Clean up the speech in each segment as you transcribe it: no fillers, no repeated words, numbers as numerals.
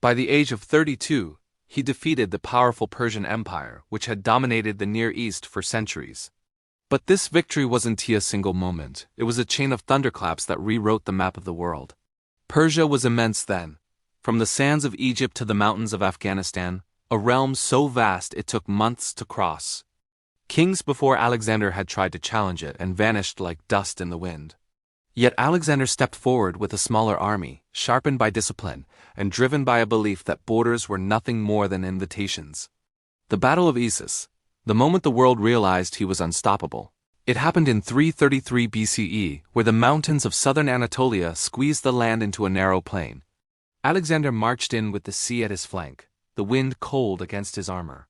By the age of 32, he defeated the powerful Persian Empire, which had dominated the Near East for centuries. But this victory wasn't a single moment. It was a chain of thunderclaps that rewrote the map of the world. Persia was immense then. From the sands of Egypt to the mountains of Afghanistan, a realm so vast it took months to cross. Kings before Alexander had tried to challenge it and vanished like dust in the wind. Yet Alexander stepped forward with a smaller army, sharpened by discipline, and driven by a belief that borders were nothing more than invitations. The Battle of Issus, the moment the world realized he was unstoppable. It happened in 333 BCE, where the mountains of southern Anatolia squeezed the land into a narrow plain. Alexander marched in with the sea at his flank, the wind cold against his armor.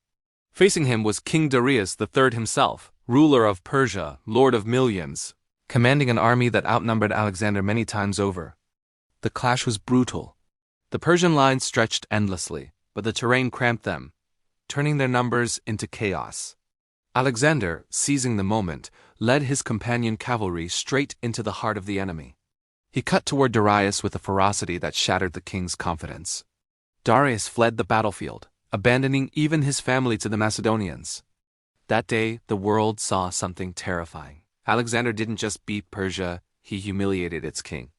Facing him was King Darius III himself, ruler of Persia, lord of millions, commanding an army that outnumbered Alexander many times over. The clash was brutal. The Persian lines stretched endlessly, but the terrain cramped them, turning their numbers into chaos. Alexander, seizing the moment, led his companion cavalry straight into the heart of the enemy. He cut toward Darius with a ferocity that shattered the king's confidence. Darius fled the battlefield, abandoning even his family to the Macedonians. That day, the world saw something terrifying. Alexander didn't just beat Persia, he humiliated its king.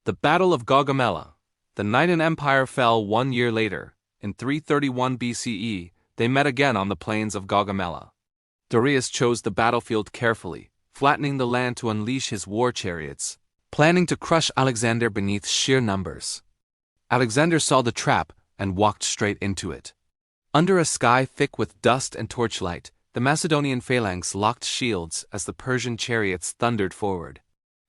The Battle of Gaugamela. The Persian Empire fell 1 year later. In 331 BCE, they met again on the plains of Gaugamela. Darius chose the battlefield carefully, flattening the land to unleash his war chariots, planning to crush Alexander beneath sheer numbers. Alexander saw the trap and walked straight into it. Under a sky thick with dust and torchlight, the Macedonian phalanx locked shields as the Persian chariots thundered forward.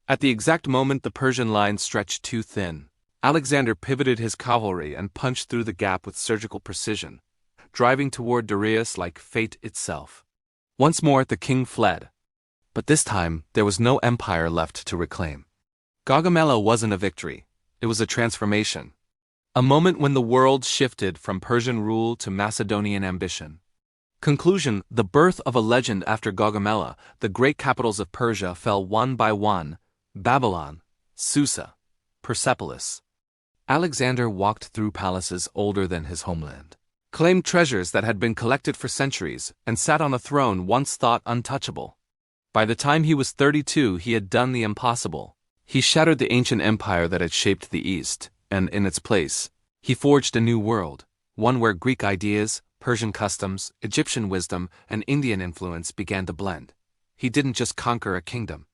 At the exact moment the Persian line stretched too thin, Alexander pivoted his cavalry and punched through the gap with surgical precision, driving toward Darius like fate itself. Once more the king fled. But this time there was no empire left to reclaim. Gaugamela wasn't a victory, it was a transformation. A moment when the world shifted from Persian rule to Macedonian ambition. Conclusion: the birth of a legend. After Gaugamela, the great capitals of Persia fell one by one: Babylon, Susa, Persepolis. Alexander walked through palaces older than his homeland, claimed treasures that had been collected for centuries, and sat on a throne once thought untouchable. By the time he was 32, he had done the impossible. He shattered the ancient empire that had shaped the East, and in its place, he forged a new world, one where Greek ideas, Persian customs, Egyptian wisdom, and Indian influence began to blend. He didn't just conquer a kingdom,